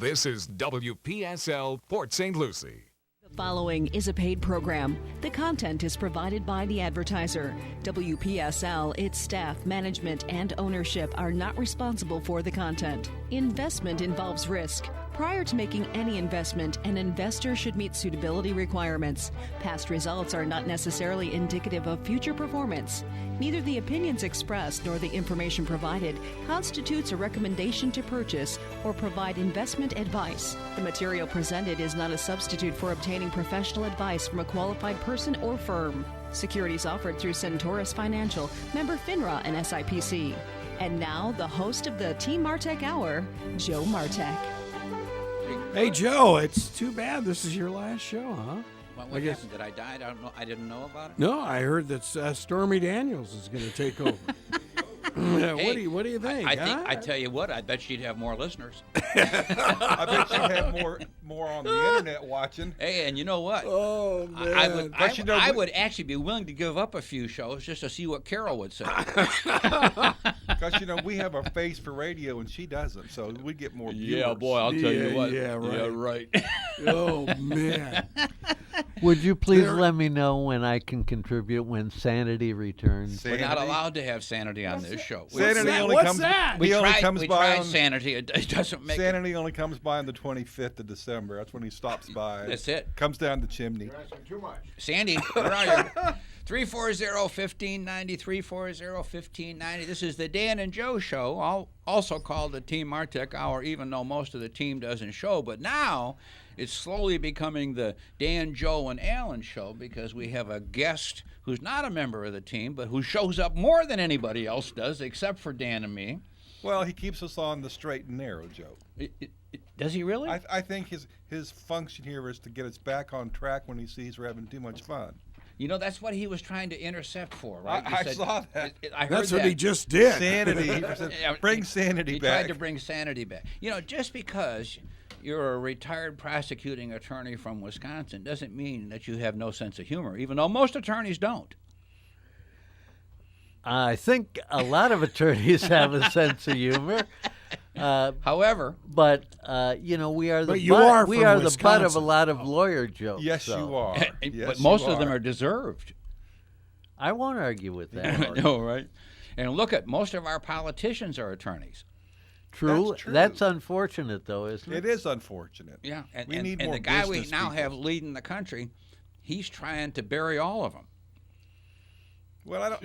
This is WPSL Port St. Lucie. The following is a paid program. The content is provided by the advertiser. WPSL, its staff, management, and ownership are not responsible for the content. Investment involves risk. Prior to making any investment, an investor should meet suitability requirements. Past results are not necessarily indicative of future performance. Neither the opinions expressed nor the information provided constitutes a recommendation to purchase or provide investment advice. The material presented is not a substitute for obtaining professional advice from a qualified person or firm. Securities offered through Centaurus Financial, member FINRA and SIPC. And now, the host of the Team Martek Hour, Joe Martek. Hey, Joe, it's too bad this is your last show, huh? What happened? Did I die? I don't know. I didn't know about it. No, I heard that Stormy Daniels is going to take over. Hey, what do you think? I tell you what. I bet she'd have more listeners. I bet you'd have more on the internet watching. Hey, and you know what? Oh man! I would actually be willing to give up a few shows just to see what Carol would say. Because we have a face for radio and she doesn't, so we get more viewers. Yeah, boy, I'll tell you what. Yeah, right. Yeah, right. Oh man! Would you please let me know when I can contribute when sanity returns? We're not allowed to have sanity on this show. Sanity only What's comes. that? We comes by tried on sanity. It doesn't make. Sanity only comes by on the 25th of December. That's when he stops by. That's it. Comes down the chimney. Too much. Sandy, where are you? 340-1590, 340-1590. This is the Dan and Joe Show, also called the Team Martek Hour, even though most of the team doesn't show. But now it's slowly becoming the Dan, Joe, and Alan Show because we have a guest who's not a member of the team, but who shows up more than anybody else does, except for Dan and me. Well, he keeps us on the straight and narrow, Joe. Does he really? I think his function here is to get us back on track when he sees we're having too much fun. That's what he was trying to intercept for, right? I saw that. I heard That's what that. he just did. Sanity. He said, bring sanity back. He tried to bring sanity back. Just because you're a retired prosecuting attorney from Wisconsin doesn't mean that you have no sense of humor, even though most attorneys don't. I think a lot of attorneys have a sense of humor. However, but we are the Wisconsin. butt of a lot of lawyer jokes. Yes, so. you are. Yes, but most you of them are are deserved. I won't argue with that. No, right? And look at most of our politicians are attorneys. True. That's true. That's unfortunate, though, isn't it? It is unfortunate. Yeah, and we need and more the guy we business now people. have leading the country, he's trying to bury all of them. Well,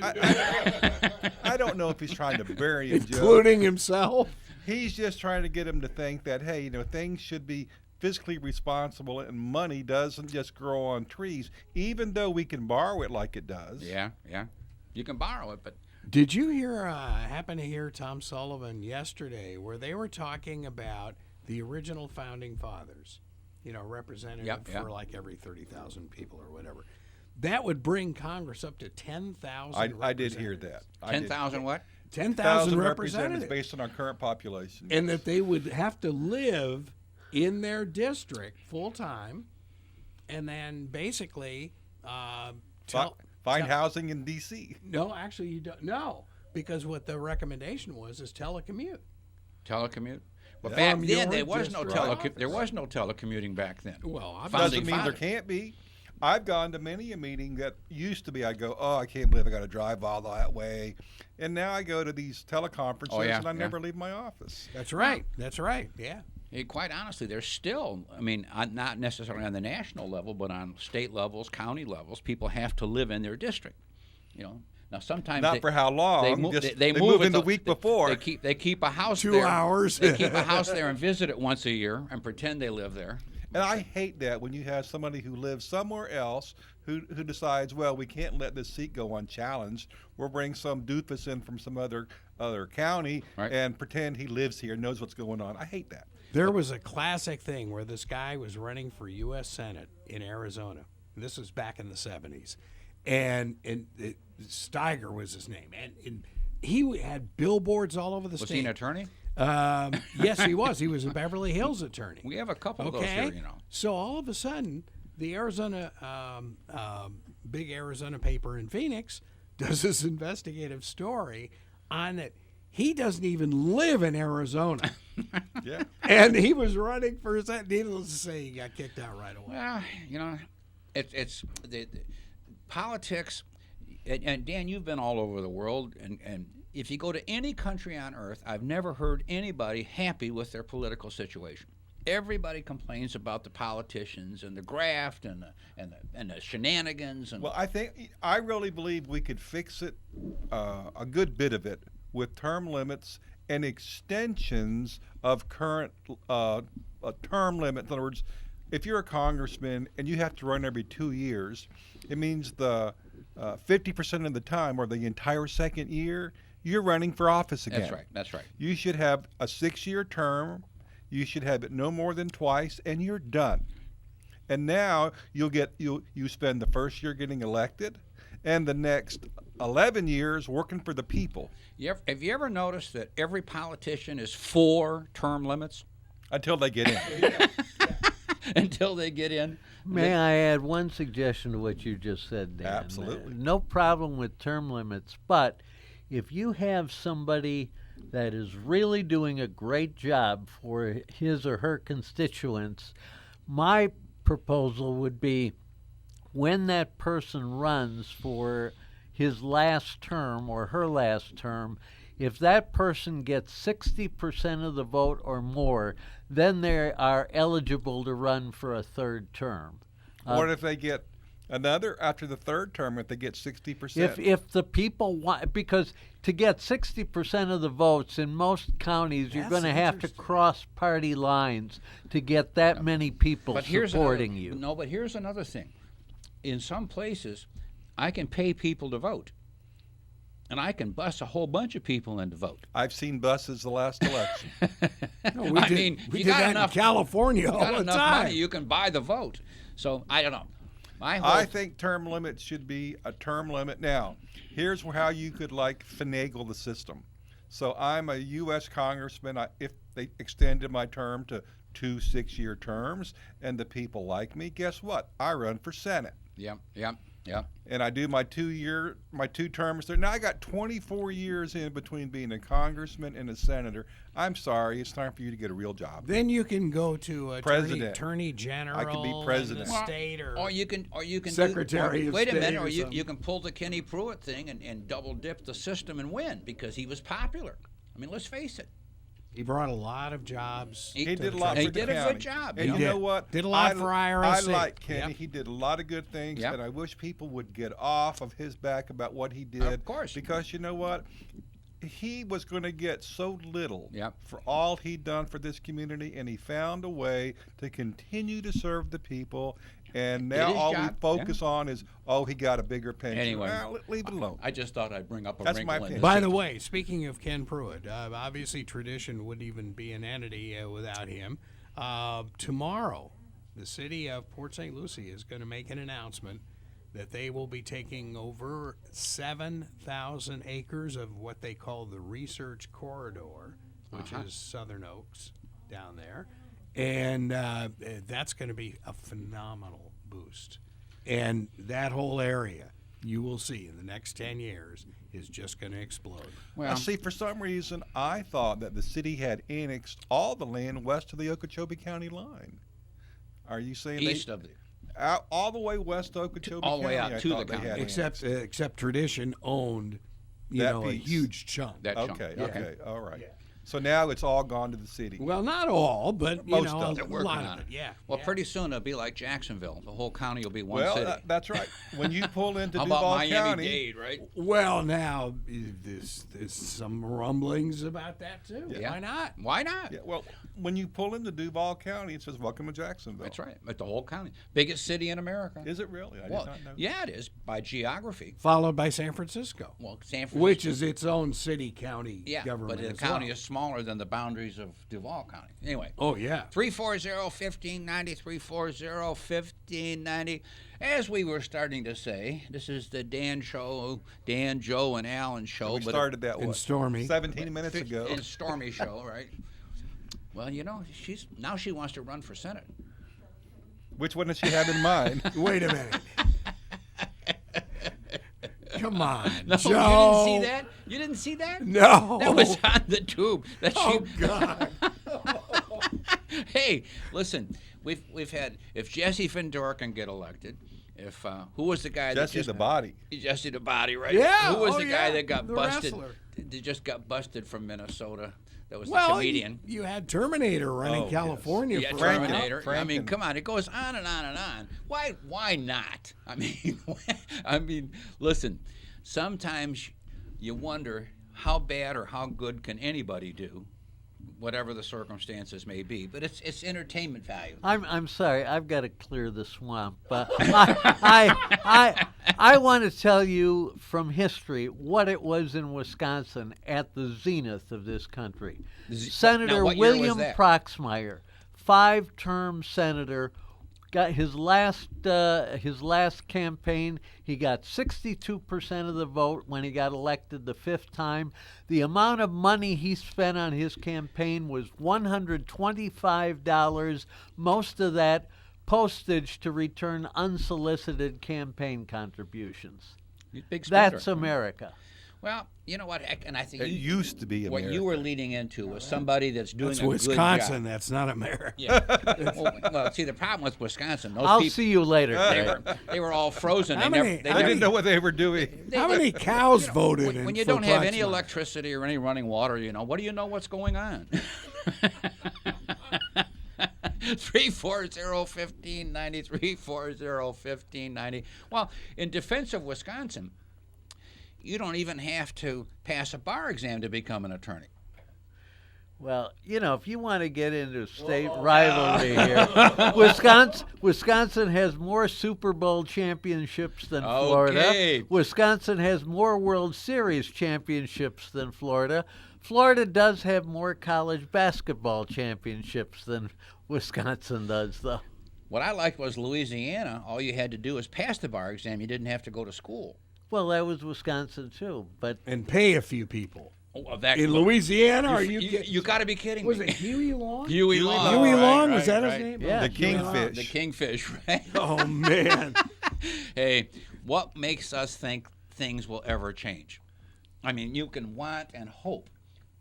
I don't know if he's trying to bury him, Joe. Including himself. He's just trying to get him to think that, hey, things should be fiscally responsible and money doesn't just grow on trees, even though we can borrow it like it does. Yeah. You can borrow it, but... Did you happen to hear Tom Sullivan yesterday where they were talking about the original founding fathers, representative for like every 30,000 people or whatever. That would bring Congress up to 10,000 I did hear that. 10,000 what? 10,000 representatives based on our current population. And that they would have to live in their district full time and then basically find housing in D.C. No, actually you don't. No, because what the recommendation was is telecommute. Telecommute? Well, Yeah. back then there was no telecommuting back then. Well, Doesn't mean there can't be. I've gone to many a meeting that used to be, I go, I can't believe I got to drive all that way. And now I go to these teleconferences and I never leave my office. That's right. Yeah. Quite honestly, there's still, not necessarily on the national level, but on state levels, county levels, people have to live in their district. Now sometimes not for how long. They move in the week before. They keep a house 2 there. hours. They keep a house there and visit it once a year and pretend they live there. And I hate that when you have somebody who lives somewhere else who decides, well, we can't let this seat go unchallenged. We'll bring some doofus in from some other county and pretend he lives here, knows what's going on. I hate that. There was a classic thing where this guy was running for U.S. Senate in Arizona. This was back in the 70s. And Steiger was his name. And he had billboards all over the state. Was he an attorney? Yes, he was. He was a Beverly Hills attorney. We have a couple of those here, So all of a sudden, the Arizona, big Arizona paper in Phoenix does this investigative story on that He doesn't even live in Arizona. Yeah. And he was running for Senate. Needless to say, he got kicked out right away. Well, you know, it's the politics. And Dan, you've been all over the world, and if you go to any country on earth, I've never heard anybody happy with their political situation. Everybody complains about the politicians and the graft and the shenanigans. And Well, I really believe we could fix it, a good bit of it, with term limits and extensions of current term limits. In other words, if you're a congressman and you have to run every 2 years, it means the 50% of the time, or the entire second year, you're running for office again. That's right. That's right. You should have a 6-year term. You should have it no more than twice, and you're done. And now you spend the first year getting elected, and the next 11 years working for the people. Have you ever noticed that every politician is for term limits? Until they get in. Until they get in. May I add one suggestion to what you just said, Dan? Absolutely. No problem with term limits, but if you have somebody that is really doing a great job for his or her constituents, my proposal would be when that person runs for his last term or her last term, if that person gets 60% of the vote or more, then they are eligible to run for a third term. What if they get another after the third term, if they get 60%? If the people want, because to get 60% of the votes in most counties, you're going to have to cross party lines to get that many people supporting you. No, but here's another thing. In some places, I can pay people to vote, and I can bus a whole bunch of people in to vote. I've seen buses the last election. No, we you did got that enough in California all got the enough time. money, you can buy the vote. So I don't know. I think term limits should be a term limit. Now, here's how you could finagle the system. So I'm a U.S. congressman. If they extended my term to 2 6-year terms and the people like me, guess what? I run for Senate. Yeah. And I do my 2 terms there. Now I got 24 years in between being a congressman and a senator. I'm sorry, it's time for you to get a real job. Then you can go to President. attorney general. I could be president. In the state, or you can Secretary of wait a State minute, or or you something. can pull the Kenny Pruitt thing and double dip the system and win because he was popular. I mean, let's face it. He brought a lot of jobs. He did a lot for He the did a county. good job. And He you know did. what? Did a lot for IROC. I like Kenny. Yep. He did a lot of good things, Yep. and I wish people would get off of his back about what he did. Of course. Because you know what? He was going to get so little Yep. for all he'd done for this community, and he found a way to continue to serve the people. And now his all job, we focus on is, he got a bigger pension. Anyway. Well, leave it alone. I just thought I'd bring up a That's wrinkle my in opinion. the By system. the way, speaking of Ken Pruitt, obviously tradition wouldn't even be an entity without him. Tomorrow, the city of Port St. Lucie is going to make an announcement that they will be taking over 7,000 acres of what they call the Research Corridor, which is Southern Oaks down there. And that's going to be a phenomenal boost. And that whole area, you will see in the next 10 years, is just going to explode. Now, see, for some reason, I thought that the city had annexed all the land west of the Okeechobee County line. Are you saying East of the all the way west of Okeechobee all the way County? out I to the thought they county. had Except tradition owned, That a piece. huge chunk. that chunk. Okay, all right. So now it's all gone to the city. Well, not all, but Most a of it. They're working lot on of it. Yeah. Well, yeah. pretty soon it'll be like Jacksonville. The whole county will be one Well, city. that's right. When you pull into How about Duval Miami-Dade, County, right? Well, now there's some rumblings about that too. Yeah. Why not? Why not? yeah, well, when you pull into Duval County, it says "Welcome to Jacksonville." That's right. But the whole county, biggest city in America. Is it really? I well, did not know. yeah, it is by geography. Followed by San Francisco, Well, San Francisco, which is its own city county yeah, government. but the as county well. is smaller than the boundaries of Duval County. Anyway. Oh yeah. 340-1590, 340-1590. As we were starting to say, this is the Dan show, Dan, Joe, and Alan show. We started that And what, Stormy. 17 minutes ago. And Stormy show, right? Well, you know, she wants to run for Senate. Which one does she have in mind? Wait a minute. Come on, No, Joe. you didn't see that? You didn't see that? No. That was on the tube. Oh, God. Hey, listen, we've had, if Jesse Findor can get elected, if who was the guy Jesse that the Body. Jesse the Body, right? Yeah, Who was oh, the guy yeah, that got the busted? wrestler. That just got busted from Minnesota. That was the Well, comedian. you had Terminator running Oh, California Yeah, for Terminator. Franken. I mean, come on, it goes on and on and on. Why not? I mean, listen. Sometimes you wonder how bad or how good can anybody do, whatever the circumstances may be. But it's entertainment value. I'm sorry, I've got to clear the swamp. But I want to tell you from history what it was in Wisconsin at the zenith of this country. Senator what year was William that? Proxmire, 5-term senator, got his last campaign. He got 62% of the vote when he got elected the 5th time. The amount of money he spent on his campaign was $125. Most of that postage to return unsolicited campaign contributions. Big spender. That's America. Well, you know what, and I think It used to be what America. you were leading into was somebody that's doing That's a Wisconsin. good job. That's not America. Yeah. well, see, the problem with Wisconsin, those I'll people, see you later. Greg. they were all frozen. How They many- never, I didn't know what they were doing. How many cows voted in when you for don't have any Proxmire? electricity or any running water, what do you know what's going on? 340-1590, 340-1590. Well, in defense of Wisconsin, you don't even have to pass a bar exam to become an attorney. Well, if you want to get into state rivalry here, Wisconsin has more Super Bowl championships than Florida. Okay. Wisconsin has more World Series championships than Florida. Florida does have more college basketball championships than Wisconsin does, though. What I liked was Louisiana. All you had to do was pass the bar exam. You didn't have to go to school. Well, that was Wisconsin, too. But And pay a few people. Oh, that, In Louisiana, are you kidding? you got to be kidding Was me. it Huey Long? Huey Long. Huey Right, Long? right, Was that right. his name? Yeah. The Huey Long. Kingfish. The kingfish, right? Oh, man. Hey, what makes us think things will ever change? I mean, you can want and hope,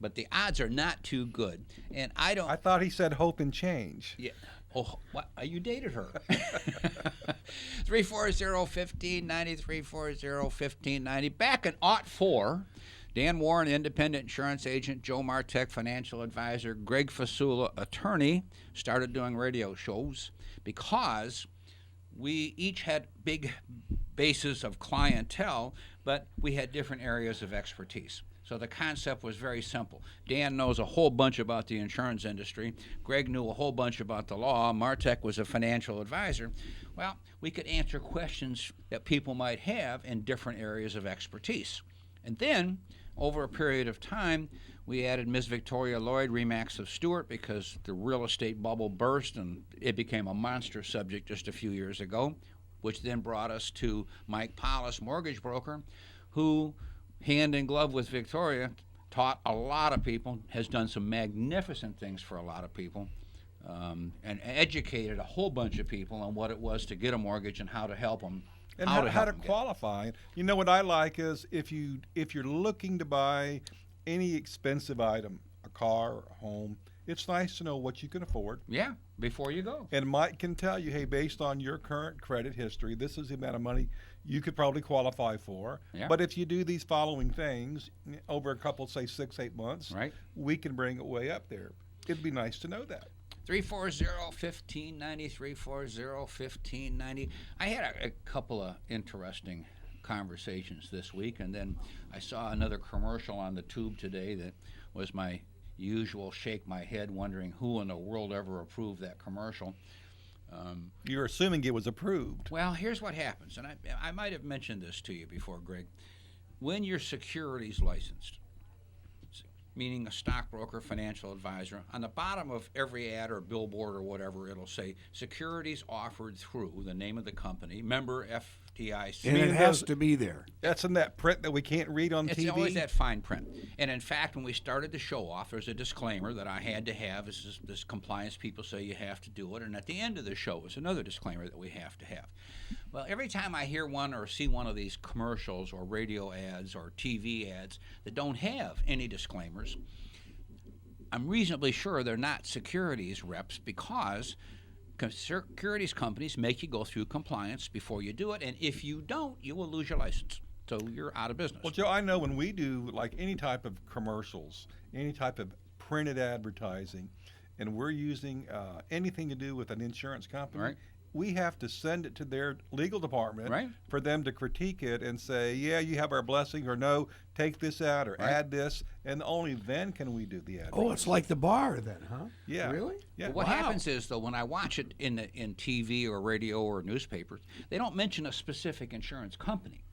but the odds are not too good. And I don't. I thought he said hope and change. Yeah. Oh, what? You dated her. 340-1590, 340-1590. Back in '04, Dan Warren, independent insurance agent, Joe Martek, financial advisor, Greg Fasula, attorney, started doing radio shows because we each had big bases of clientele, but we had different areas of expertise. So the concept was very simple. Dan knows a whole bunch about the insurance industry. Greg knew a whole bunch about the law. Martek was a financial advisor. Well, we could answer questions that people might have in different areas of expertise. And then, over a period of time, we added Ms. Victoria Lloyd, Remax of Stewart, because the real estate bubble burst and it became a monster subject just a few years ago, which then brought us to Mike Paulus, mortgage broker, who, hand in glove with Victoria, taught a lot of people, has done some magnificent things for a lot of people, and educated a whole bunch of people on what it was to get a mortgage and how to help them. And how to qualify. You know what I like is if you're looking to buy any expensive item, a car or a home, it's nice to know what you can afford. Yeah, before you go. And Mike can tell you, hey, based on your current credit history, this is the amount of money you could probably qualify for. Yeah. But if you do these following things over a couple, say 6-8 months, Right. we can bring it way up there. It'd be nice to know that. 340-1590, 340-1590. I had a couple of interesting conversations this week, and then I saw another commercial on the tube today that was my usual shake my head wondering who in the world ever approved that commercial. You're assuming it was approved. Well, here's what happens, and I might have mentioned this to you before, Greg. When your securities licensed, meaning a stockbroker, financial advisor, on the bottom of every ad or billboard or whatever, it'll say securities offered through the name of the company, member DIC. And it has to be there. That's in that print that we can't read on It's TV. always that fine print. And in fact, when we started the show off, there's a disclaimer that I had to have. This compliance people say you have to do it. And at the end of the show is another disclaimer that we have to have. Well, every time I hear one or see one of these commercials or radio ads or TV ads that don't have any disclaimers, I'm reasonably sure they're not securities reps, because securities companies make you go through compliance before you do it, and if you don't, you will lose your license. So you're out of business. Well, Joe, I know when we do like any type of commercials, any type of printed advertising, and we're using anything to do with an insurance company, right, we have to send it to their legal department, right, for them to critique it and say, yeah, you have our blessing, or no, take this out, or right, add this, and only then can we do the ad. Oh, it's like the bar then, huh? Yeah. Really? Yeah. Well, what Wow. happens is, though, when I watch it in TV or radio or newspapers, they don't mention a specific insurance company.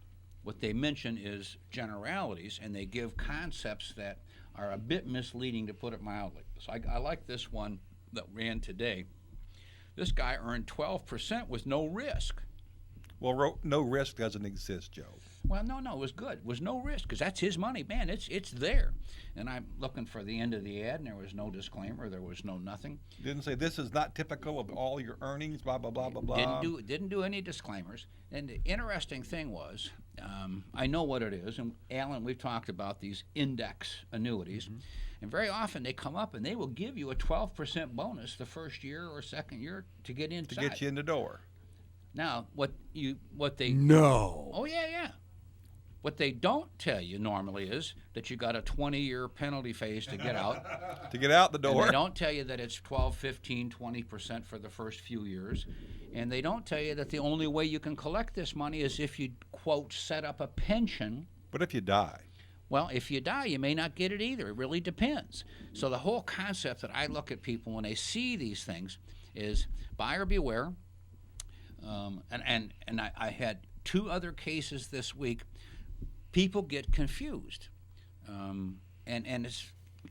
What they mention is generalities, and they give concepts that are a bit misleading, to put it mildly. So I like this one that ran today. This guy earned 12% with no risk. Well, no risk doesn't exist, Joe. Well, no, it was good. It was no risk, because that's his money. Man, it's there. And I'm looking for the end of the ad, and there was no disclaimer. There was no nothing. Didn't say this is not typical of all your earnings, blah, blah, blah, blah, blah. Didn't do any disclaimers. And the interesting thing was, I know what it is. And Alan, we've talked about these index annuities. Mm-hmm. And very often they come up and they will give you a 12% bonus the first year or second year to get inside. To get you in the door. Now, what they... No. Oh, yeah. What they don't tell you normally is that you got a 20-year penalty phase to get out. To get out the door. And they don't tell you that it's 12, 15, 20% for the first few years. And they don't tell you that the only way you can collect this money is if you, quote, set up a pension. But if you die? Well, if you die, you may not get it either. It really depends. So the whole concept that I look at people when they see these things is buyer beware. And I had 2 other cases this week. People get confused, and it's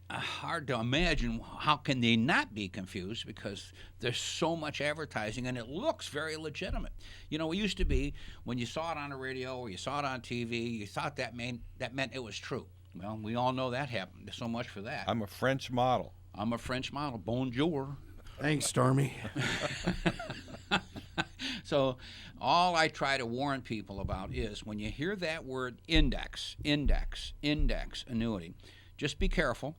hard to imagine how can they not be confused, because there's so much advertising and it looks very legitimate. You know, it used to be when you saw it on the radio or you saw it on TV, you thought that meant it was true. Well, we all know that happened. So much for that. I'm a French model. Bonjour. Thanks, Stormy. So all I try to warn people about is when you hear that word index annuity, just be careful.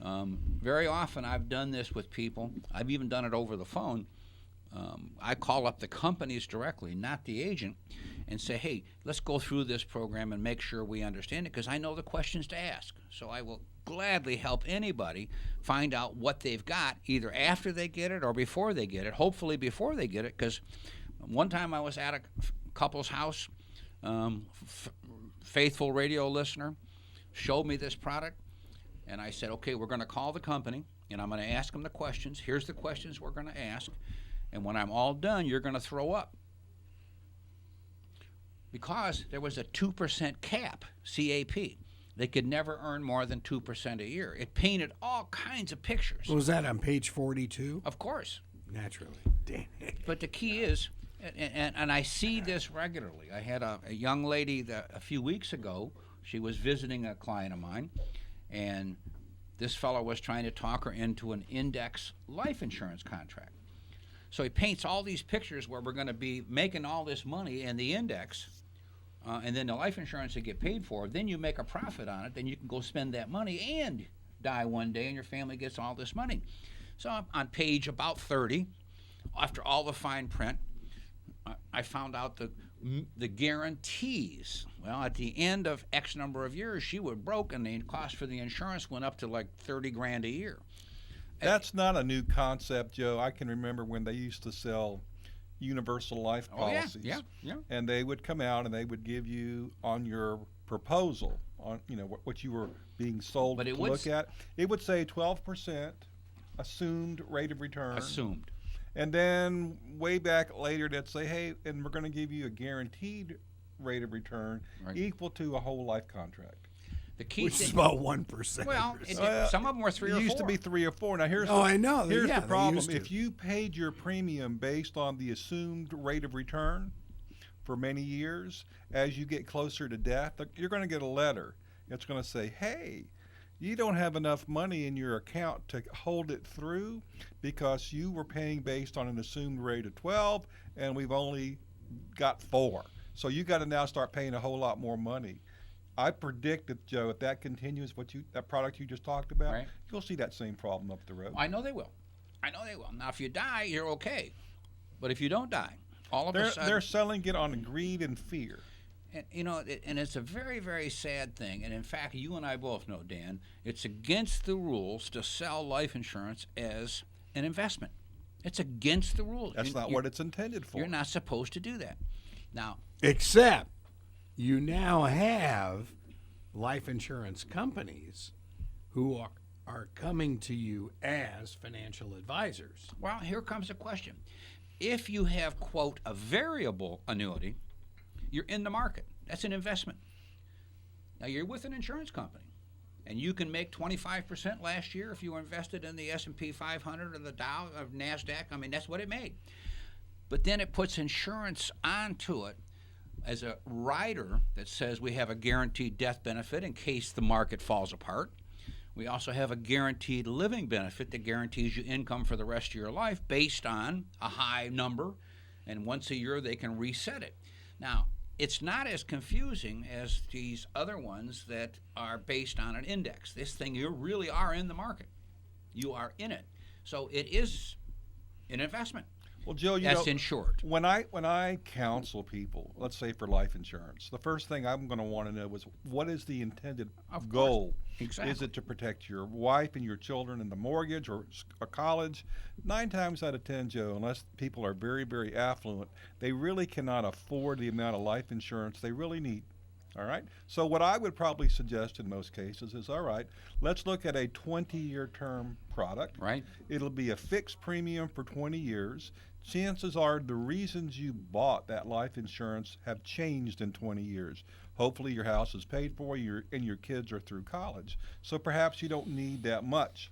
Very often I've done this with people. I've even done it over the phone. I call up the companies directly, not the agent, and say, hey, let's go through this program and make sure we understand it, because I know the questions to ask. So I will gladly help anybody find out what they've got, either after they get it or before they get it, hopefully before they get it, because one time I was at a couple's house, faithful radio listener, showed me this product, and I said, okay, we're going to call the company, and I'm going to ask them the questions. Here's the questions we're going to ask, and when I'm all done, you're going to throw up. Because there was a 2% cap, CAP. They could never earn more than 2% a year. It painted all kinds of pictures. Was that on page 42? Of course. Naturally. Dang it. But the key is, and I see this regularly. I had a young lady that a few weeks ago, she was visiting a client of mine, and this fellow was trying to talk her into an index life insurance contract. So he paints all these pictures where we're going to be making all this money in the index, and then the life insurance you get paid for, then you make a profit on it, then you can go spend that money and die one day and your family gets all this money. So on page about 30, after all the fine print, I found out the guarantees. Well, at the end of X number of years, she was broke, and the cost for the insurance went up to like $30,000 a year. That's not a new concept, Joe. I can remember when they used to sell universal life policies. Yeah. And they would come out and they would give you on your proposal, on what you were being sold to look at. It would say 12% assumed rate of return. Assumed. And then way back later, they'd say, hey, and we're going to give you a guaranteed rate of return equal to a whole life contract. The key Which thing, is about 1%. Well, some of them were 3 or 4. It used to be 3 or 4. Now here's I know. Here's Yeah, the they problem. used to. If you paid your premium based on the assumed rate of return for many years, as you get closer to death, you're going to get a letter. It's going to say, hey, you don't have enough money in your account to hold it through because you were paying based on an assumed rate of 12 and we've only got 4. So you got to now start paying a whole lot more money. I predict that, Joe, if that continues, that product you just talked about, right, you'll see that same problem up the road. I know they will. Now, if you die, you're okay. But if you don't die, all of a sudden... They're selling it on greed and fear. And, and it's a very, very sad thing. And, in fact, you and I both know, Dan, it's against the rules to sell life insurance as an investment. It's against the rules. That's not what it's intended for. You're not supposed to do that. Now... Except you now have life insurance companies who are coming to you as financial advisors. Well, here comes a question. If you have, quote, a variable annuity, you're in the market. That's an investment. Now, you're with an insurance company, and you can make 25% last year if you invested in the S&P 500 or the Dow or NASDAQ. I mean, that's what it made. But then it puts insurance onto it as a rider that says we have a guaranteed death benefit in case the market falls apart. We also have a guaranteed living benefit that guarantees you income for the rest of your life based on a high number, and once a year they can reset it. Now, it's not as confusing as these other ones that are based on an index. This thing, you really are in the market. You are in it. So it is an investment. Well, Joe, that's insured. When I counsel people, let's say for life insurance, the first thing I'm going to want to know is what is the intended goal? Exactly. Is it to protect your wife and your children in the mortgage or a college? 9 times out of 10, Joe, unless people are very, very affluent, they really cannot afford the amount of life insurance they really need. All right? So what I would probably suggest in most cases is, all right, let's look at a 20-year term product. Right. It'll be a fixed premium for 20 years. Chances are the reasons you bought that life insurance have changed in 20 years. Hopefully your house is paid for and your kids are through college. So perhaps you don't need that much.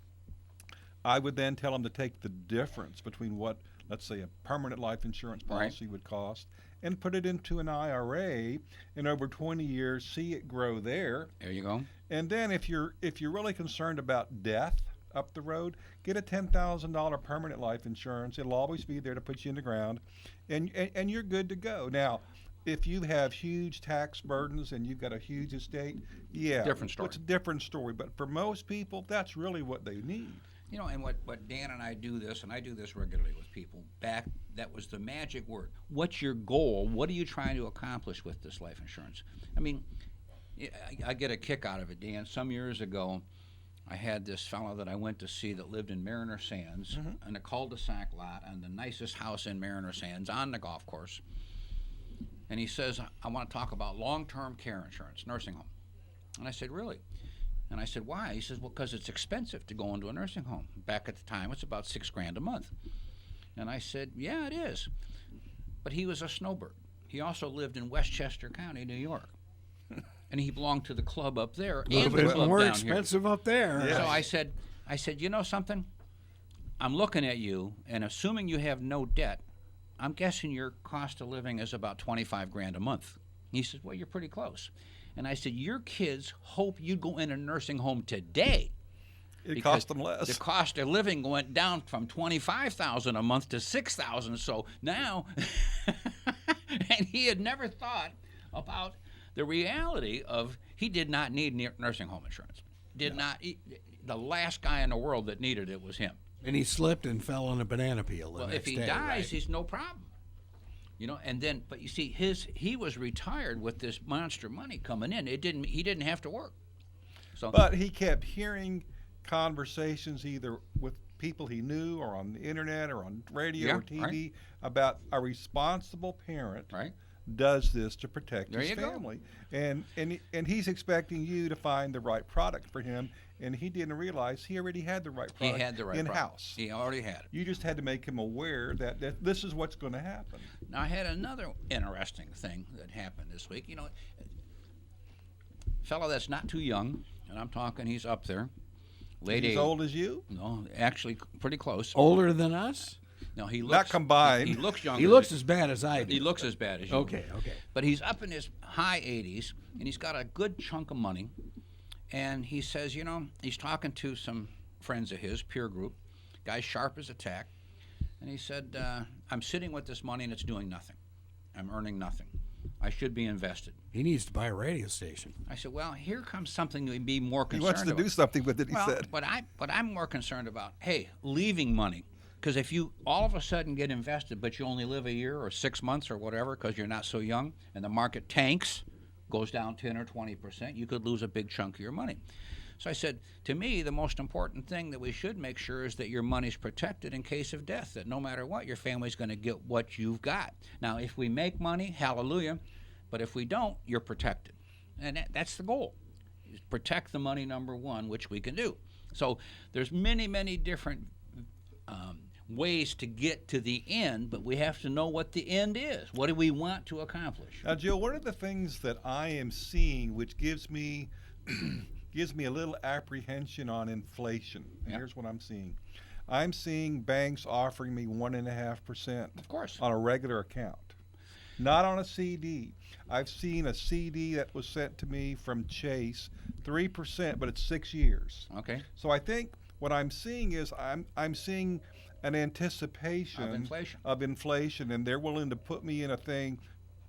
I would then tell them to take the difference between what, let's say, a permanent life insurance policy would cost and put it into an IRA, and over 20 years see it grow there. There you go. And then if you're really concerned about death up the road, get a $10,000 permanent life insurance. It'll always be there to put you in the ground, and you're good to go. Now, if you have huge tax burdens and you've got a huge estate, different story. It's a different story. But for most people, that's really what they need. And what Dan and I do this, and I do this regularly with people, that was the magic word. What's your goal? What are you trying to accomplish with this life insurance? I mean, I get a kick out of it, Dan. Some years ago, I had this fellow that I went to see that lived in Mariner Sands in a cul-de-sac lot on the nicest house in Mariner Sands on the golf course. And he says, I want to talk about long-term care insurance, nursing home. And I said, really? And I said, why? He says, well, because it's expensive to go into a nursing home. Back at the time, it's about $6,000 a month. And I said, yeah, it is. But he was a snowbird. He also lived in Westchester County, New York. And he belonged to the club up there. A little bit more expensive up there. Yeah. So I said, you know something? I'm looking at you, and assuming you have no debt, I'm guessing your cost of living is about $25,000 a month. He said, well, you're pretty close. And I said, your kids hope you'd go in a nursing home today. It cost them less. The cost of living went down from $25,000 a month to $6,000. So now, and he had never thought about the reality of he did not need nursing home insurance. The last guy in the world that needed it was him. And he slipped and fell on a banana peel. Well, if he dies, he's no problem. And then, but you see, he was retired with this monster money coming in. He didn't have to work. So, but he kept hearing conversations either with people he knew or on the internet or on radio or TV about a responsible parent does this to protect his family. And he's expecting you to find the right product for him, and he didn't realize he already had the right product in-house. He already had it. You just had to make him aware that this is what's going to happen. Now, I had another interesting thing that happened this week. Fellow that's not too young, and I'm talking he's up there. Late He's age. old as you? No, actually pretty close. Older than us? No, he looks not combined. He looks younger. He looks as bad as I do. He looks as bad as you. Okay. But he's up in his high 80s, and he's got a good chunk of money. And he says, he's talking to some friends of his, peer group, guy sharp as a tack. And he said, I'm sitting with this money and it's doing nothing. I'm earning nothing. I should be invested. He needs to buy a radio station. I said, well, here comes something to be more concerned about. He wants to do something with it, he said. But I'm more concerned about, hey, leaving money. Because if you all of a sudden get invested, but you only live a year or 6 months or whatever because you're not so young, and the market tanks, goes down 10 or 20%, you could lose a big chunk of your money. So I said, to me, the most important thing that we should make sure is that your money's protected in case of death, that no matter what, your family's going to get what you've got. Now, if we make money, hallelujah, but if we don't, you're protected. And that's the goal. Protect the money, number one, which we can do. So there's many, many different ways to get to the end, but we have to know what the end is. What do we want to accomplish? Now, Joe, one of the things that I am seeing, which gives me a little apprehension on inflation. And here's what I'm seeing. I'm seeing banks offering me 1.5%. Of course. On a regular account, not on a CD. I've seen a CD that was sent to me from Chase, 3%, but it's 6 years. Okay. So I think what I'm seeing is I'm seeing an anticipation of inflation, and they're willing to put me in a thing,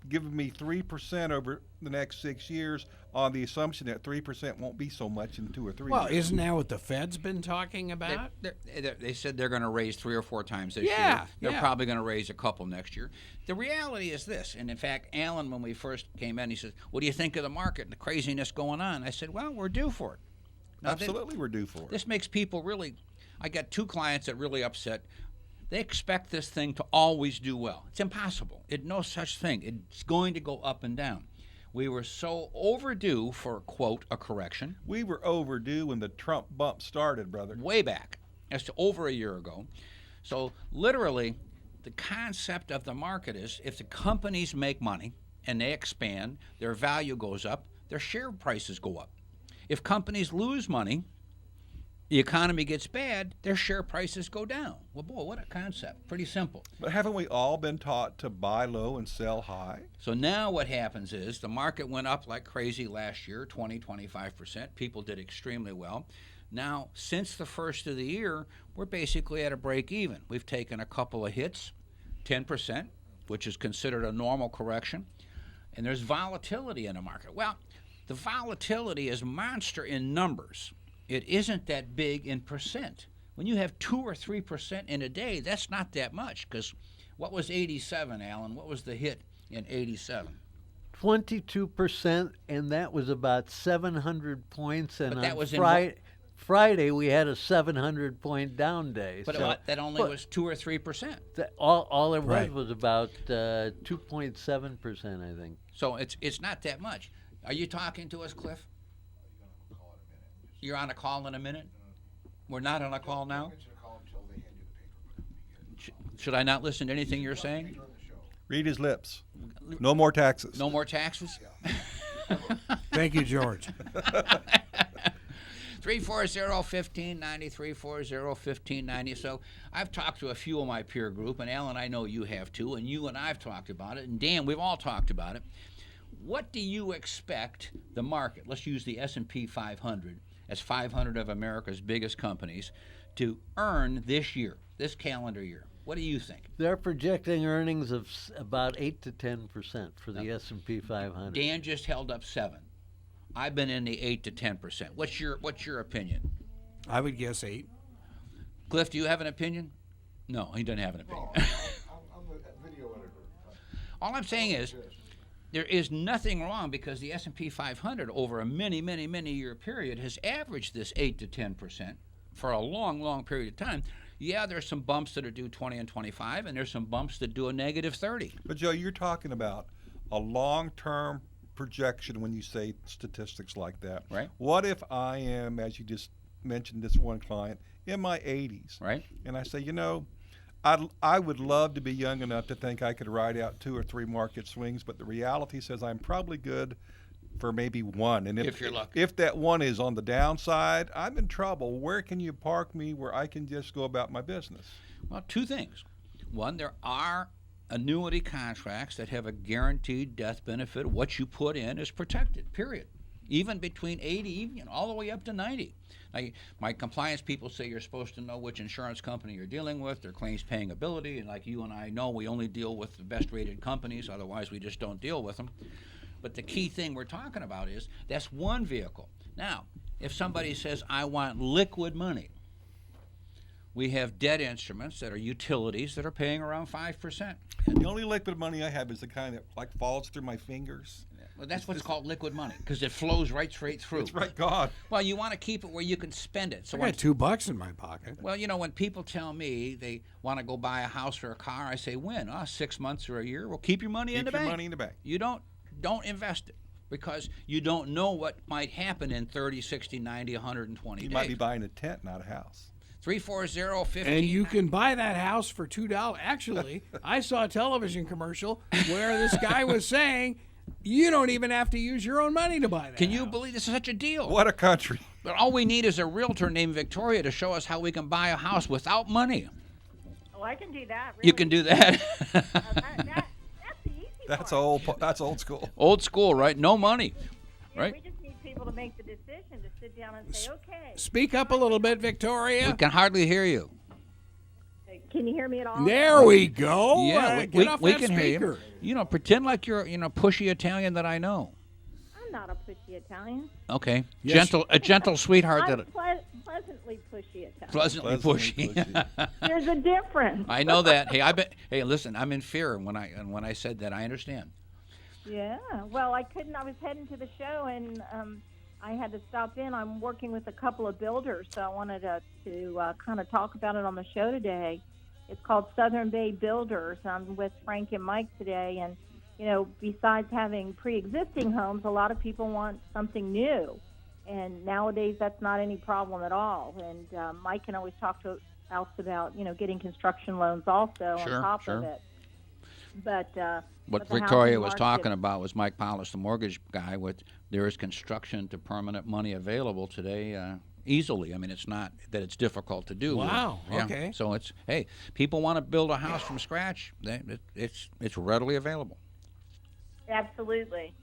giving me 3% over the next 6 years on the assumption that 3% won't be so much in 2 or 3 Well, years. isn't that what the Fed's been talking about? They said they're going to raise 3 or 4 times this Yeah, year. They're yeah. probably going to raise a couple next year. The reality is this, and in fact, Alan, when we first came in, he said, what do you think of the market and the craziness going on? I said, well, we're due for it. Now, Absolutely, we're due for it. This makes people really, I got 2 clients that really upset. They expect this thing to always do well. It's impossible. It's no such thing. It's going to go up and down. We were so overdue for, quote, a correction. We were overdue when the Trump bump started, brother. Way back. That's over a year ago. So literally, the concept of the market is if the companies make money and they expand, their value goes up, their share prices go up. If companies lose money, the economy gets bad, their share prices go down. Well, boy, what a concept. Pretty simple. But haven't we all been taught to buy low and sell high? So now what happens is the market went up like crazy last year, 20-25%. People did extremely well. Now, since the first of the year, we're basically at a break even. We've taken a couple of hits, 10%, which is considered a normal correction. And there's volatility in the market. Well, the volatility is monster in numbers. It isn't that big in percent. When you have 2 or 3% in a day, that's not that much. Because what was 87, Alan? What was the hit in 87? 22%, and that was about 700 points. And But that on was in Friday, we had a 700-point down day. But so that only was 2 or 3%. All it Right. was about 2.7%, I think. So it's not that much. Are you talking to us, Cliff? You're on a call in a minute? We're not on a call now? Should I not listen to anything you're saying? Read his lips. No more taxes. No more taxes? Thank you, George. 340-1590, 340-1590. So I've talked to a few of my peer group, and Alan, I know you have too, and you and I've talked about it, and Dan, we've all talked about it. What do you expect the market, let's use the S&P 500 as 500 of America's biggest companies, to earn this year, this calendar year? What do you think? They're projecting earnings of about 8 to 10% for the S&P 500. Dan just held up 7. I've been in the 8 to 10%. What's your opinion? I would guess 8. Cliff, do you have an opinion? No, he doesn't have an opinion. I'm the video editor. All I'm saying is there is nothing wrong because the S&P 500 over a many, many, many year period has averaged this 8 to 10% for a long, long period of time. Yeah, there's some bumps that are due 20 and 25, and there's some bumps that do a negative 30. But, Joe, you're talking about a long-term projection when you say statistics like that. Right. What if I am, as you just mentioned, this one client, in my 80s? Right. And I say, I would love to be young enough to think I could ride out 2 or 3 market swings, but the reality says I'm probably good for maybe 1. And if you're lucky. If that 1 is on the downside, I'm in trouble. Where can you park me where I can just go about my business? Well, 2 things. One, there are annuity contracts that have a guaranteed death benefit. What you put in is protected, period. Even between 80, all the way up to 90. My compliance people say you're supposed to know which insurance company you're dealing with, their claims paying ability, and like you and I know, we only deal with the best rated companies, otherwise we just don't deal with them. But the key thing we're talking about is that's one vehicle. Now, if somebody says, I want liquid money, we have debt instruments that are utilities that are paying around 5%. The only liquid money I have is the kind that like falls through my fingers. Well, that's what's called liquid money because it flows right straight through. It's right, God. Well, you want to keep it where you can spend it. So I got $2 in my pocket. Well, when people tell me they want to go buy a house or a car, I say, when? 6 months or a year? Well, keep your money in the bank. Keep your money in the bank. You don't invest it because you don't know what might happen in 30, 60, 90, 120 days. You might be buying a tent, not a house. 340-15. And you can buy that house for $2. Actually, I saw a television commercial where this guy was saying, you don't even have to use your own money to buy that. Can you believe this is such a deal? What a country. But all we need is a realtor named Victoria to show us how we can buy a house without money. Oh, I can do that. Really. You can do that. That's the easy That's part. That's old school. Old school, right? No money, right? We just need people to make the decision to sit down and say, okay. Speak up a little bit, Victoria. We can hardly hear you. Can you hear me at all? There we go. Yeah, Get off we that can speaker. hear you. Pretend like you're pushy Italian that I know. I'm not a pushy Italian. Okay, Yes. a gentle sweetheart I'm that pleasantly pushy Italian. pleasantly pushy. There's a difference. I know that. Hey, listen, I'm in fear when I said that. I understand. Yeah. Well, I couldn't. I was heading to the show, and I had to stop in. I'm working with a couple of builders, so I wanted to kind of talk about it on the show today. It's called Southern Bay Builders. I'm with Frank and Mike today, and besides having pre-existing homes, a lot of people want something new, and nowadays that's not any problem at all. And Mike can always talk to us about getting construction loans also on top of it. But what Victoria was talking about was Mike Paulus, the mortgage guy. There is construction to permanent money available today easily. I mean, it's not that it's difficult to do. Wow. Yeah. Okay. So people want to build a house from scratch. It's readily available. Absolutely.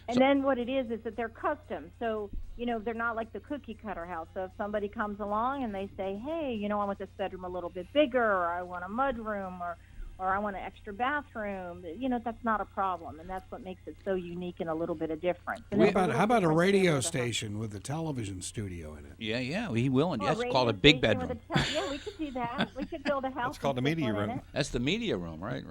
And then what it is that they're custom. So, they're not like the cookie cutter house. So if somebody comes along and they say, hey, I want this bedroom a little bit bigger, or I want a mud room, or I want an extra bathroom, that's not a problem. And that's what makes it so unique and a little bit of difference. And How about a radio station with a television studio in it? Yeah, we will. And Well, that's called a big radio bedroom. station yeah, we could do that. We could build a house. That's called a and put media one in room. it. That's the media room, right?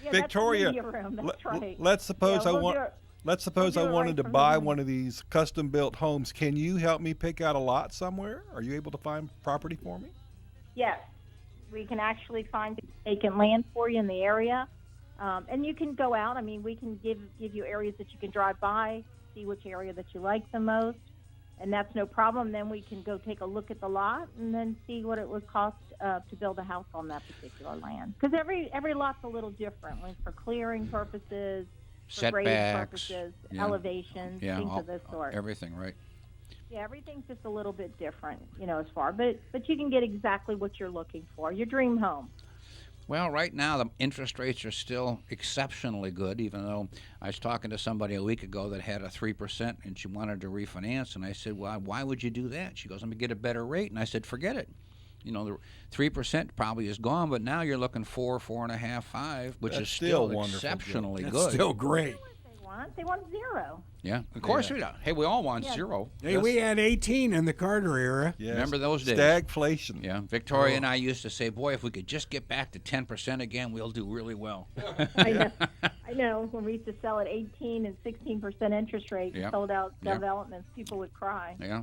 Yeah, Victoria, that's the media room. That's right. let's suppose Yeah, I we'll want. do it. Let's suppose I We'll do it wanted right to from buy the one of these custom-built homes. Can you help me pick out a lot somewhere? Are you able to find property for me? Yes. We can actually find vacant land for you in the area. And you can go out. I mean, we can give you areas that you can drive by, see which area that you like the most, and that's no problem. Then we can go take a look at the lot and then see what it would cost to build a house on that particular land. Because every lot's a little different, like for clearing purposes, for grading Setbacks, purposes, things elevations, things of this sort. Everything, right? Yeah, everything's just a little bit different, as far. But you can get exactly what you're looking for, your dream home. Well, right now the interest rates are still exceptionally good, even though I was talking to somebody a week ago that had a 3% and she wanted to refinance. And I said, well, why would you do that? She goes, I'm going to get a better rate. And I said, forget it. The 3% probably is gone, but now you're looking 4, 4.5, 5, which That's is still wonderful, exceptionally That's good. still great. They want zero. Yeah, of course we do. Hey, we all want zero. Hey, we had 18 in the Carter era. Yes. Remember those days? Stagflation. Yeah, Victoria and I used to say, boy, if we could just get back to 10% again, we'll do really well. I know. When we used to sell at 18 and 16% interest rate, sold out developments, people would cry. Yeah.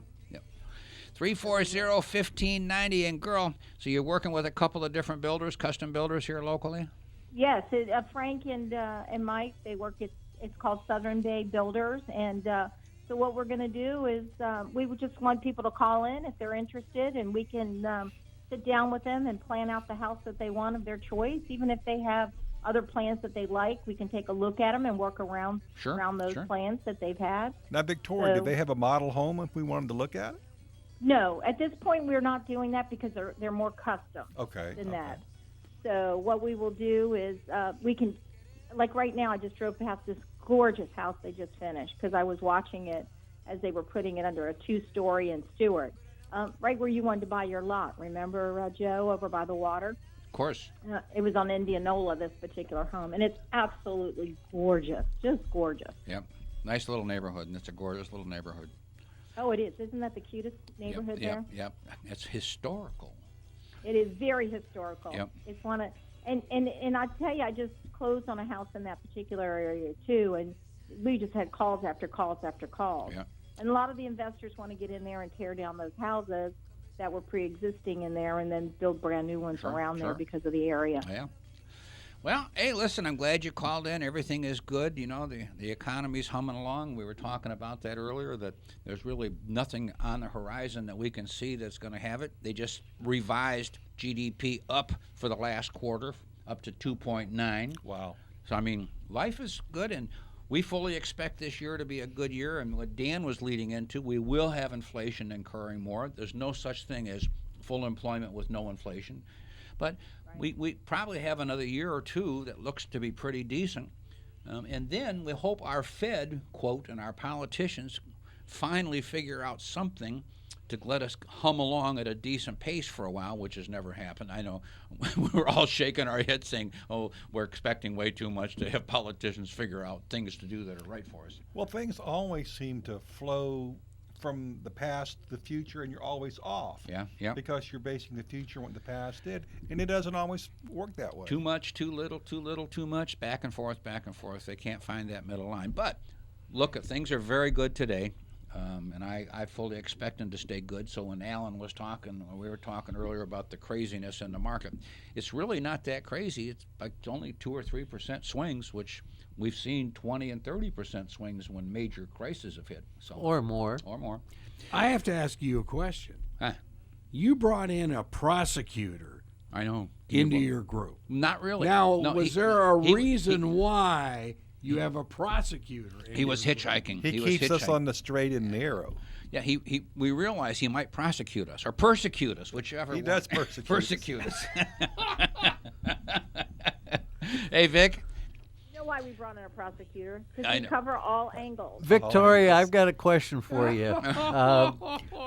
340-1590. And girl, so you're working with a couple of different builders, custom builders here locally? Yes, Frank and Mike, they work at, it's called Southern Bay Builders. And so what we're going to do is we would just want people to call in if they're interested, and we can sit down with them and plan out the house that they want of their choice. Even if they have other plans that they like, we can take a look at them and work around those plans that they've had. Now, Victoria, do they have a model home if we wanted to look at it? No, at this point we're not doing that because they're more custom than that. So what we will do is we can, like right now, I just drove past this gorgeous house they just finished because I was watching it as they were putting it under a 2-story in Stewart, right where you wanted to buy your lot. Remember, Joe, over by the water? Of course. It was on Indianola, this particular home, and it's absolutely gorgeous, just gorgeous. Yep. Nice little neighborhood, and it's a gorgeous little neighborhood. Oh, it is. Isn't that the cutest neighborhood there? Yep. It's historical. It is very historical. Yep. It's one of, and I tell you, I just closed on a house in that particular area too, and we just had calls after calls after calls. Yep. And a lot of the investors want to get in there and tear down those houses that were pre-existing in there, and then build brand new ones around there because of the area. Yeah. Well, hey, listen, I'm glad you called in. Everything is good. You know, the economy's humming along. We were talking about that earlier, that there's really nothing on the horizon that we can see that's going to have it. They just revised GDP up for the last quarter, up to 2.9. Wow. So, I mean, life is good, and we fully expect this year to be a good year. And what Dan was leading into, we will have inflation incurring more. There's no such thing as full employment with no inflation. But we probably have another year or two that looks to be pretty decent. And then we hope our Fed, quote, and our politicians finally figure out something to let us hum along at a decent pace for a while, which has never happened. I know we're all shaking our heads saying, oh, we're expecting way too much to have politicians figure out things to do that are right for us. Well, things always seem to flow from the past to the future, and you're always off. Yeah. Because you're basing the future on what the past did, and it doesn't always work that way. Too much, too little, too much, back and forth. They can't find that middle line. But look, things are very good today, and I fully expect them to stay good. So when Alan was talking, we were talking earlier about the craziness in the market. It's really not that crazy. It's like only 2 or 3% swings, which we've seen 20 and 30% swings when major crises have hit. So, or more. I have to ask you a question. Huh. You brought in a prosecutor I know. into your group. Not really. Now, No, was there a reason why you have a prosecutor? He was hitchhiking. He keeps us on the straight and narrow. Yeah, we realize he might prosecute us or persecute us, whichever. He does persecute persecute us. Hey, Vic. You know why we brought in a prosecutor? I Because we know. cover all angles. Victoria, I've got a question for you.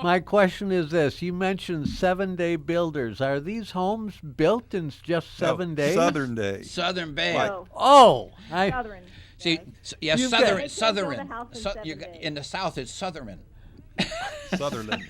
My question is this. You mentioned 7-day builders. Are these homes built in just 7 days? Southern Day. Southern Bay. So, Oh, Southern. See, okay? yeah, You've Southern. got- Southern. They can't build a house in 7 days. In the South, it's Southerman. Sutherland.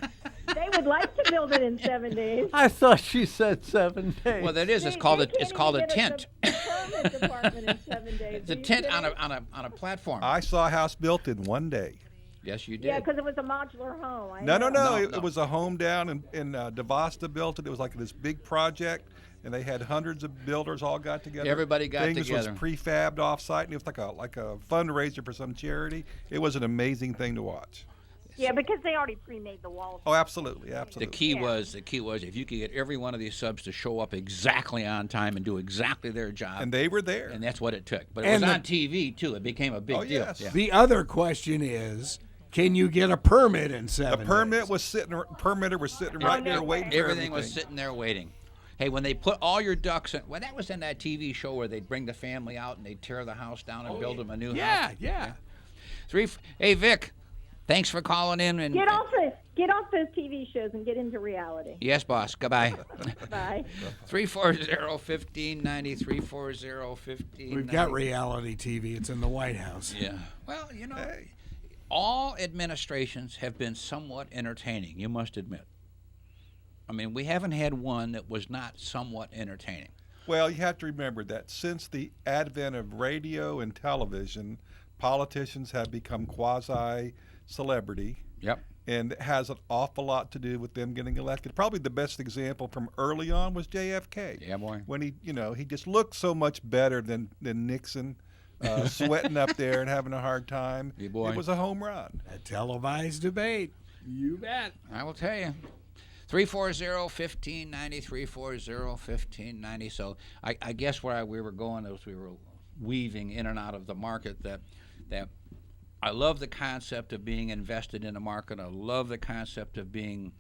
They would like to build it in 7 days. I thought she said 7 days. Well, that is. It's They called can't a even get tent. The permit department in 7 days. It's a Are you tent kidding? on a platform. I saw a house built in one day. Yes, you did. Yeah, because it was a modular home. I No. know. No. It was a home down in Devasta built it. It was like this big project, and they had hundreds of builders all got together. Everybody got Things together. was prefabbed off-site, and it was like a fundraiser for some charity. It was an amazing thing to watch. Yeah, because they already pre-made the walls. Oh, absolutely. The key was if you could get every one of these subs to show up exactly on time and do exactly their job. And they were there. And that's what it took. But it And was the- on TV too. It became a big Oh, deal. yes. Yeah. The other question is, can you get a permit in 7 The days? permitter was sitting right there waiting for Everything was sitting there waiting. Hey, when they put all your ducks in, well, that was in that TV show where they'd bring the family out and they'd tear the house down and build them a new house. Yeah. Hey, Vic, thanks for calling in. And Get off those TV shows and get into reality. Yes, boss. Goodbye. Bye. 340-1590, 340-1590. We've got reality TV. It's in the White House. Yeah. Well, all administrations have been somewhat entertaining, you must admit. I mean, we haven't had one that was not somewhat entertaining. Well, you have to remember that since the advent of radio and television, politicians have become quasi-celebrity. Yep. And it has an awful lot to do with them getting elected. Probably the best example from early on was JFK. Yeah, boy. When he just looked so much better than Nixon, sweating up there and having a hard time. Yeah, boy. It was a home run. A televised debate. You bet. I will tell you. 340-1590, 340-1590. So I guess where we were going as we were weaving in and out of the market that I love the concept of being invested in a market. I love the concept of being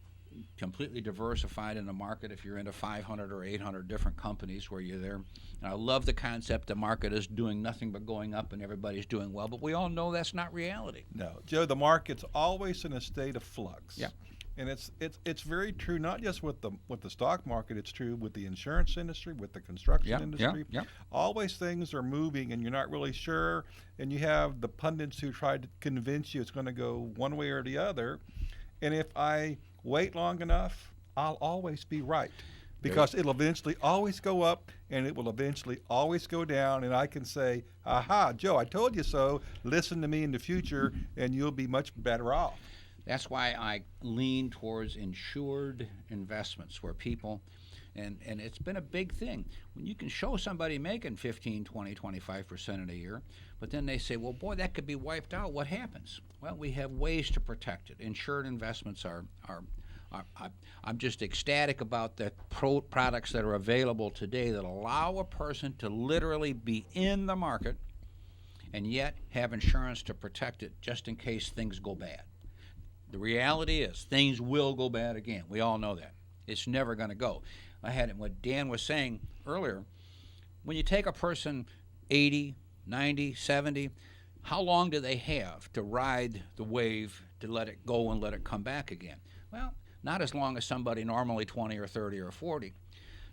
completely diversified in the market if you're into 500 or 800 different companies where you're there. And I love the concept the market is doing nothing but going up and everybody's doing well, but we all know that's not reality. No, Joe, the market's always in a state of flux. Yeah. And it's very true, not just with the stock market. It's true with the insurance industry, with the construction industry. Always things are moving, and you're not really sure. And you have the pundits who try to convince you it's going to go one way or the other. And if I wait long enough, I'll always be right, because it'll eventually always go up, and it will eventually always go down. And I can say, "Aha, Joe, I told you so. Listen to me in the future, and you'll be much better off." That's why I lean towards insured investments where people, and it's been a big thing. When you can show somebody making 15, 20, 25% in a year, but then they say, well, boy, that could be wiped out. What happens? Well, we have ways to protect it. Insured investments are I'm just ecstatic about the products that are available today that allow a person to literally be in the market and yet have insurance to protect it just in case things go bad. The reality is things will go bad again. We all know that. It's never going to go. I had it, what Dan was saying earlier, when you take a person 80, 90, 70, how long do they have to ride the wave to let it go and let it come back again? Well, not as long as somebody normally 20 or 30 or 40.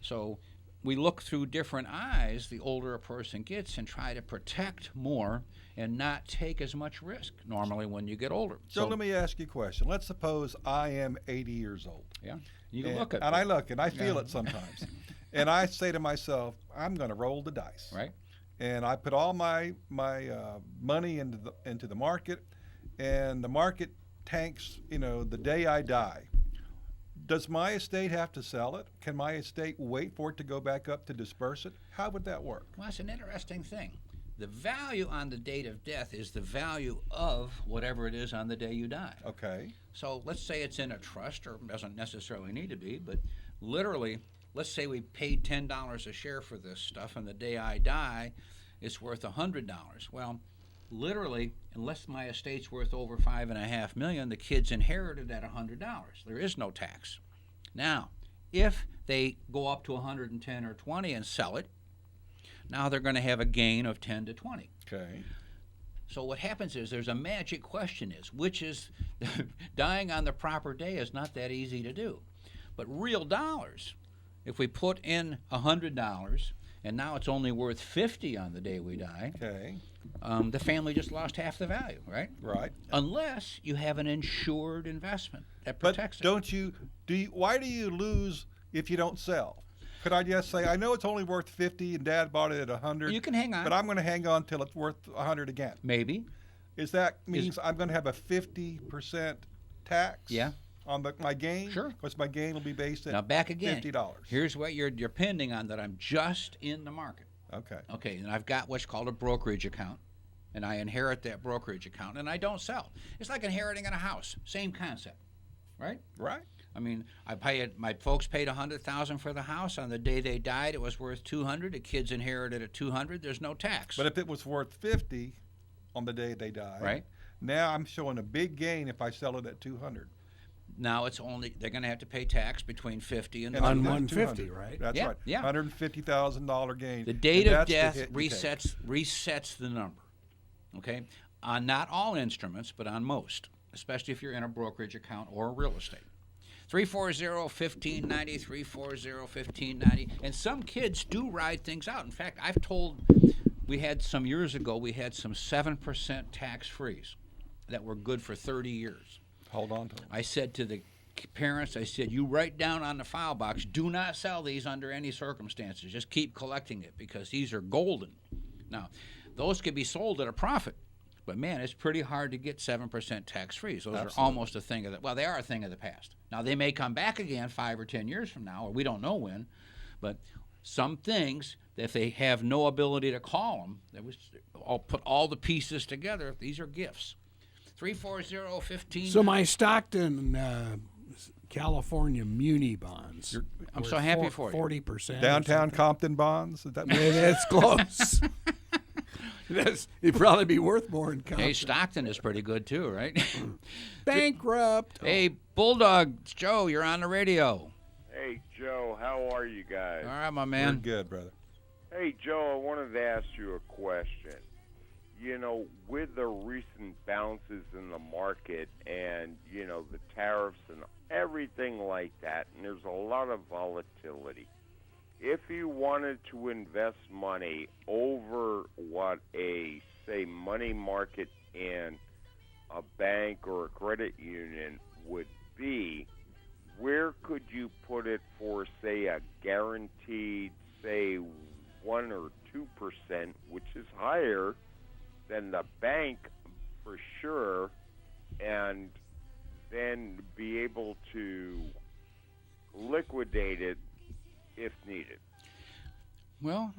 So we look through different eyes the older a person gets and try to protect more and not take as much risk normally when you get older. So let me ask you a question. Let's suppose I am 80 years old. Yeah, you can look at it. And I look, and I feel it sometimes. And I say to myself, I'm going to roll the dice. Right. And I put all my money into the market, and the market tanks, the day I die. Does my estate have to sell it? Can my estate wait for it to go back up to disperse it? How would that work? Well, it's an interesting thing. The value on the date of death is the value of whatever it is on the day you die. Okay. So let's say it's in a trust, or doesn't necessarily need to be, but literally, let's say we paid $10 a share for this stuff, and the day I die, it's worth $100. Well, literally, unless my estate's worth over $5.5 million, the kids inherited at $100. There is no tax. Now, if they go up to 110 or 20 and sell it, now they're going to have a gain of 10 to 20. Okay. So what happens is there's a magic question which is dying on the proper day is not that easy to do. But real dollars, if we put in $100 and now it's only worth 50 on the day we die, okay, the family just lost half the value, right? Right. Unless you have an insured investment that protects it. But why do you lose if you don't sell? Could I just say, I know it's only worth 50 and Dad bought it at 100. You can hang on. But I'm going to hang on till it's worth 100 again. Maybe. Means I'm going to have a 50% tax? Yeah. On my gain? Sure. Because my gain will be based at now back again, $50. Here's what you're pending on that I'm just in the market. Okay. Okay, and I've got what's called a brokerage account, and I inherit that brokerage account, and I don't sell. It's like inheriting in a house. Same concept, right? Right. I mean, my folks paid $100,000 for the house. On the day they died, it was worth $200. The kids inherited at $200. There's no tax. But if it was worth $50 on the day they died, right? Now I'm showing a big gain if I sell it at $200. Now they're going to have to pay tax between $50 and on $150, right? That's right. Yeah. $150,000 gain. The date of death resets the number. Okay, on not all instruments, but on most, especially if you're in a brokerage account or real estate. 340-1590, 340-1590. And some kids do ride things out. In fact, some years ago, we had some 7% tax-frees that were good for 30 years. Hold on to them. I said to the parents, you write down on the file box, do not sell these under any circumstances. Just keep collecting it because these are golden. Now, those could be sold at a profit. But, man, it's pretty hard to get 7% tax-free. Those are almost a thing they are a thing of the past. Now, they may come back again 5 or 10 years from now, or we don't know when. But some things, if they have no ability to call them, I'll put all the pieces together. These are gifts. 340-15. So my Stockton, California muni bonds. I'm so happy for you. 40%. Downtown Compton bonds? Is that it's close. He'd probably be worth more in Compton. Hey, Stockton is pretty good too, right? Bankrupt. Hey, Bulldog, it's Joe, you're on the radio. Hey, Joe, how are you guys? All right, my We're man. good, brother. Hey, Joe, I wanted to ask you a question. You know, with the recent bounces in the market and, you know, the tariffs and everything like that, and there's a lot of volatility. If you wanted to invest money over what a, say, money market in a bank or a credit union would be, where could you put it for, say, a guaranteed, say, 1 or 2%, which is higher than the bank for sure, and then be able to liquidate it if needed? Well,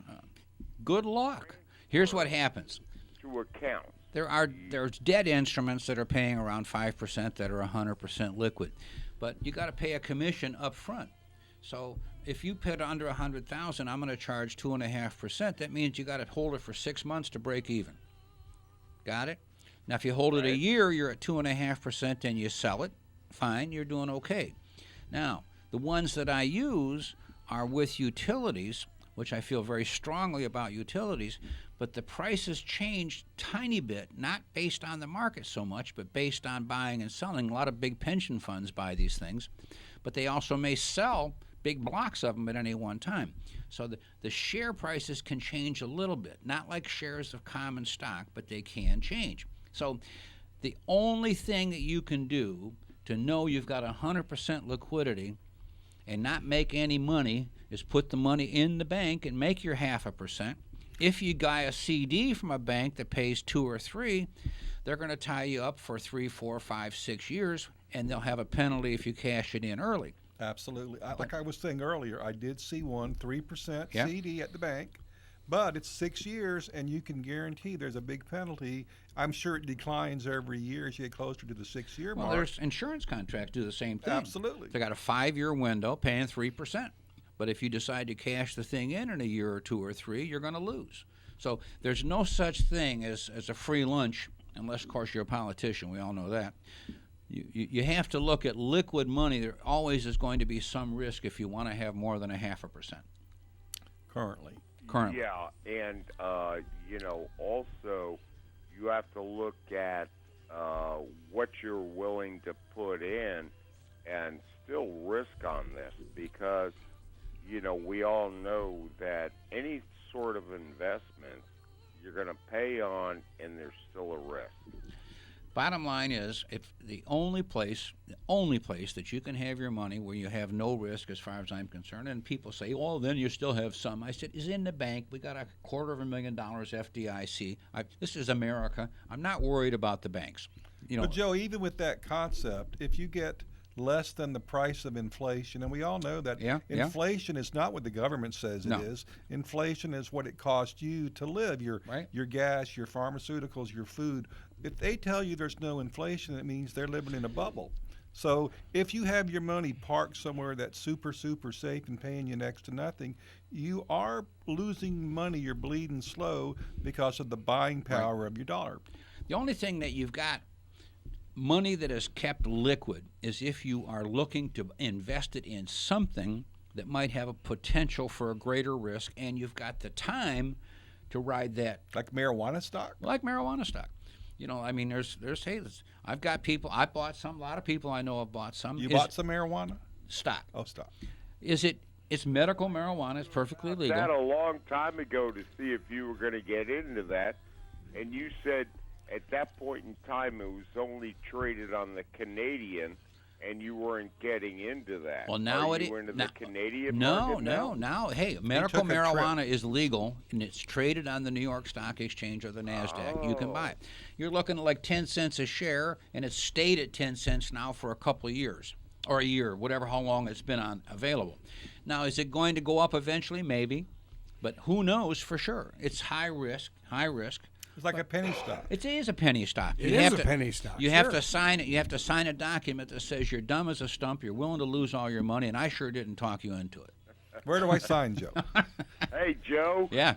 good luck. Here's what happens. To account. There's debt instruments that are paying around 5% that are 100% liquid, but you got to pay a commission up front. So if you put under $100,000, I'm going to charge 2.5%. That means you got to hold it for 6 months to break even. Got it? Now, if you hold it a year, you're at 2.5%, and you sell it. Fine, you're doing okay. Now, the ones that I use are with utilities, which I feel very strongly about utilities, but the prices change tiny bit, not based on the market so much, but based on buying and selling. A lot of big pension funds buy these things, but they also may sell big blocks of them at any one time. So the share prices can change a little bit, not like shares of common stock, but they can change. So the only thing that you can do to know you've got 100% liquidity and not make any money is put the money in the bank and make your 0.5%. If you buy a CD from a bank that pays 2 or 3, they're going to tie you up for 3, 4, 5, 6 years, and they'll have a penalty if you cash it in early. Absolutely. Like I was saying earlier, I did see one 3% CD at the bank, but it's 6 years, and you can guarantee there's a big penalty. I'm sure it declines every year as you get closer to the 6-year mark. Well, there's insurance contracts do the same thing. Absolutely. They got a 5-year window paying 3%. But if you decide to cash the thing in a year or 2 or 3, you're going to lose. So there's no such thing as a free lunch, unless, of course, you're a politician. We all know that. You have to look at liquid money. There always is going to be some risk if you want to have more than 0.5%. Currently. Yeah, and, you know, also you have to look at what you're willing to put in and still risk on this, because, you know, we all know that any sort of investment you're going to pay on, and there's still a risk. Bottom line is, if the only place that you can have your money where you have no risk, as far as I'm concerned, and people say, well, then you still have some. I said, is in the bank. We got $250,000 FDIC. This is America. I'm not worried about the banks. You know, but Joe, even with that concept, if you get less than the price of inflation, and we all know that inflation is not what the government says it is. Inflation is what it costs you to live, your gas, your pharmaceuticals, your food. If they tell you there's no inflation, it means they're living in a bubble. So if you have your money parked somewhere that's super safe and paying you next to nothing, you are losing money. You're bleeding slow because of the buying power of your dollar. The only thing that you've got money that is kept liquid is if you are looking to invest it in something that might have a potential for a greater risk, and you've got the time to ride that. Like marijuana stock? Like marijuana stock. You know, I mean, there's I've got people, I bought some, a lot of people I know have bought some. You bought some marijuana? Stock. Oh, stock. It's medical marijuana. It's perfectly legal. I had a long time ago to see if you were going to get into that, and you said at that point in time it was only traded on the Canadian, and you weren't getting into that. Well, now Are you into the Canadian No, market no, now? now. Hey, medical marijuana is legal, and it's traded on the New York Stock Exchange or the NASDAQ. You can buy it. You're looking at like 10 cents a share, and it's stayed at 10 cents now for a couple of years, or a year, whatever, how long it's been available. Now, is it going to go up eventually? Maybe, but who knows for sure? It's high risk. It's like a penny stock. It is a penny stock. It is a penny stock. You have to sign it. You have to sign a document that says you're dumb as a stump, you're willing to lose all your money, and I sure didn't talk you into it. Where do I sign, Joe? Hey, Joe. Yeah.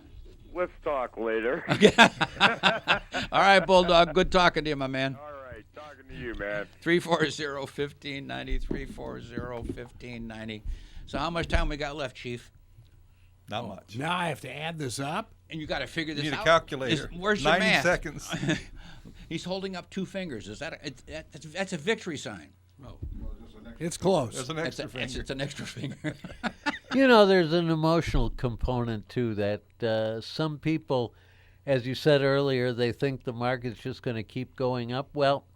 let's talk later. All right, Bulldog. Good talking to you, my man. All right, talking to you, man. 340-1590, 340-1590. So how much time we got left, Chief? Not much. Now I have to add this up. And you got to figure this You need out. a calculator. Where's your 90 math? seconds. He's holding up 2 fingers. Is that that's a victory sign? Oh. It's close. There's an extra finger. It's an extra finger. There's an emotional component too that some people, as you said earlier, they think the market's just going to keep going up. Well,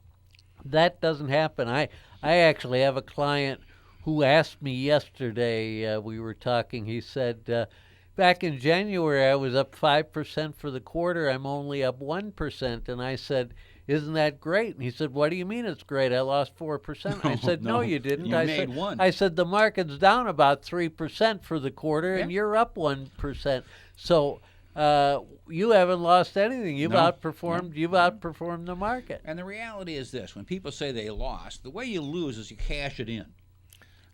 that doesn't happen. I actually have a client who asked me yesterday, we were talking, he said, back in January I was up 5% for the quarter, I'm only up 1%. And I said, isn't that great? And he said, what do you mean it's great? I lost 4%. I said, no, you didn't. You made 1. I said, the market's down about 3% for the quarter, and you're up 1%. So you haven't lost anything. You've outperformed. You've outperformed the market. And the reality is this: when people say they lost, the way you lose is you cash it in.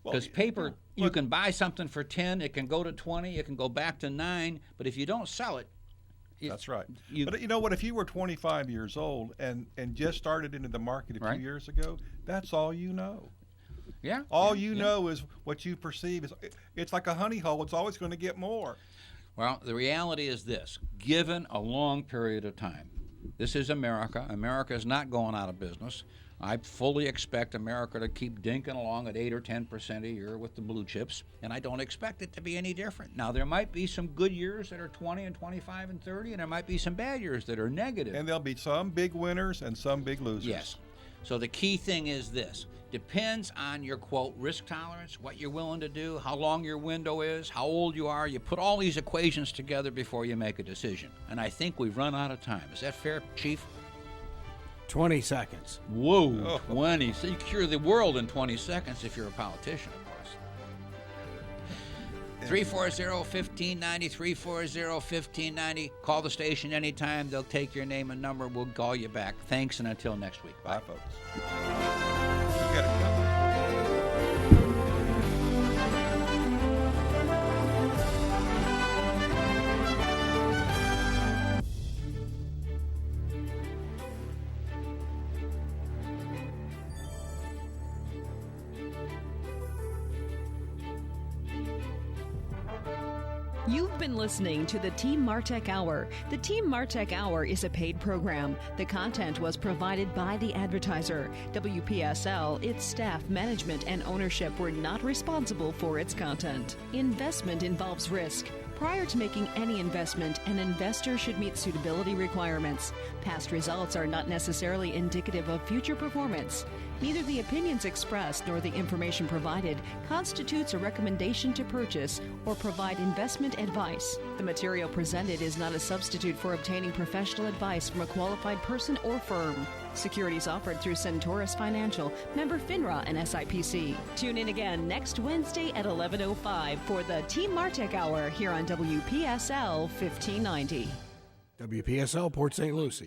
Because paper, you can buy something for 10, it can go to 20, it can go back to 9, but if you don't sell it, that's right. But you know what? If you were 25 years old and just started into the market a few years ago, that's all you know. Yeah. All you know is what you perceive is. It's like a honey hole. It's always going to get more. Well, the reality is this: given a long period of time, this is America. America is not going out of business. I fully expect America to keep dinking along at 8 or 10% a year with the blue chips, and I don't expect it to be any different. Now, there might be some good years that are 20 and 25 and 30, and there might be some bad years that are negative. And there'll be some big winners and some big losers. Yes. So the key thing is this: depends on your, quote, risk tolerance, what you're willing to do, how long your window is, how old you are. You put all these equations together before you make a decision. And I think we've run out of time. Is that fair, Chief? 20 seconds. Whoa, 20. So you cure the world in 20 seconds if you're a politician, of course. 340-1590, 340-1590. Call the station anytime. They'll take your name and number. We'll call you back. Thanks, and until next week. Bye, folks. You got it covered. You've been listening to the Team Martek Hour. The Team Martek Hour is a paid program. The content was provided by the advertiser. WPSL, its staff, management, and ownership were not responsible for its content. Investment involves risk. Prior to making any investment, an investor should meet suitability requirements. Past results are not necessarily indicative of future performance. Neither the opinions expressed nor the information provided constitutes a recommendation to purchase or provide investment advice. The material presented is not a substitute for obtaining professional advice from a qualified person or firm. Securities offered through Centaurus Financial, member FINRA and SIPC. Tune in again next Wednesday at 11:05 for the Team Martek Hour here on WPSL 1590. WPSL, Port St. Lucie.